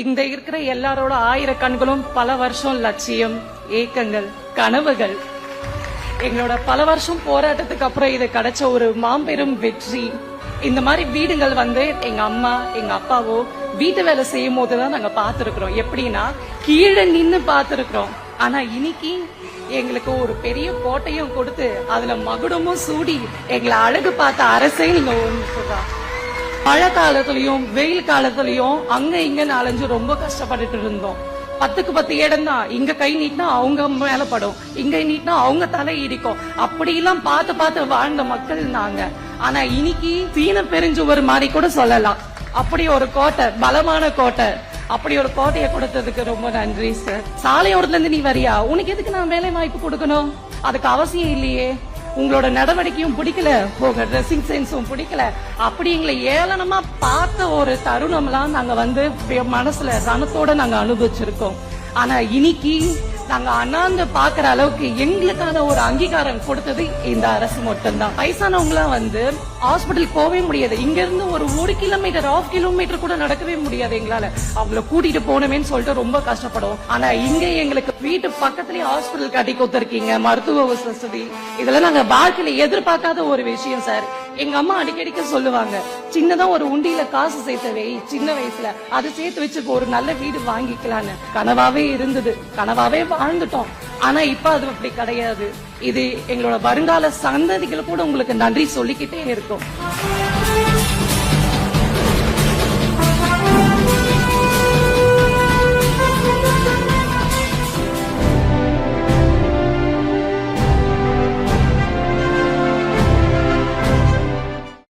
இந்த இருக்கிற எல்லாரோட ஆயிரக்கண்களும் பல வருஷம் லட்சியம், ஏக்கங்கள், கனவுகள். எங்களோட பல வருஷம் போராட்டத்துக்கு அப்புறம் இது கிடைச்ச ஒரு மாபெரும் வெற்றி. இந்த மாதிரி வீடுகள் எங்க அம்மா எங்க அப்பாவோ வீட்டு வேலை செய்யும் போதுதான் நாங்க பாத்துருக்கிறோம். எப்படின்னா கீழே நின்னு பாத்துருக்கிறோம். ஆனா இன்னைக்கு எங்களுக்கு ஒரு பெரிய கோட்டையும் கொடுத்து அதுல மகுடமும் சூடி எங்களை அழகு பார்த்த அரசே நீங்க ஒண்ணு சொல்றா. மழை காலத்திலயும் வெயில் காலத்திலயும் அங்க இங்க அலைஞ்சு ரொம்ப கஷ்டப்பட்டுட்டு இருந்தோம். 10க்கு 10 இடம் தான். இங்க கை நீட்டினா அவங்க மேல படும், இங்க நீட்டினா அவங்க தலை இடிக்கும். அப்படி எல்லாம் பார்த்து பார்த்து வாழ்ந்த மக்கள் நாங்க. ஆனா இன்னைக்கு சீன பெருஞ்சுவர் மாதிரி கூட சொல்லலாம். அப்படி ஒரு கோட்டை, பலமான கோட்டை, அப்படி ஒரு கோட்டையை கொடுத்ததுக்கு ரொம்ப நன்றி சார். சாலையோரத்துல இருந்து நீ வரியா, உனக்கு எதுக்கு நான் வேலை வாய்ப்பு கொடுக்கணும்? அதுக்கு அவசியம் இல்லையே. உங்களோட நடவடிக்கையும் பிடிக்கல, உங்க ட்ரெஸ்ஸிங் சென்ஸும் பிடிக்கல. அப்படி எங்களை ஏளனமா பார்த்த ஒரு தருணம்லாம் நாங்க மனசுல ரணத்தோட நாங்க அனுபவிச்சிருக்கோம். ஆனா இன்னைக்கு நாங்க அண்ணாந்து பாக்குற அளவுக்கு எங்களுக்கான ஒரு அங்கீகாரம் கொடுத்தது இந்த அரசு மட்டும்தான். வயசானவங்களாம் ஹாஸ்பிட்டல் போகவே முடியாது. இங்க இருந்து ஒரு 1 கிலோமீட்டர், 1/2 கிலோமீட்டர் கூட நடக்கவே முடியாது எங்களால. அவங்கள கூட்டிட்டு போனவேன்னு சொல்லிட்டு ரொம்ப கஷ்டப்படுவோம். ஆனா இங்க எங்களுக்கு வீட்டு பக்கத்துலயே ஹாஸ்பிட்டல் கட்டி கொடுத்திருக்கீங்க, மருத்துவ வசதி. இதெல்லாம் நாங்க வாழ்க்கையில எதிர்பார்க்காத ஒரு விஷயம் சார். எங்க அம்மா அடிக்கடிக்க சொல்லுவாங்க, சின்னதா ஒரு உண்டியில காசு சேர்த்து வை, சின்ன வயசுல அது சேர்த்து வச்சு ஒரு நல்ல வீடு வாங்கிக்கலான்னு. கனவாவே இருந்தது, கனவாவே வாழ்ந்துட்டோம். ஆனா இப்ப அது அப்படி கிடையாது. இது எங்களோட வருங்கால சந்ததிகள் கூட உங்களுக்கு நன்றி சொல்லிக்கிட்டே இருக்கும்.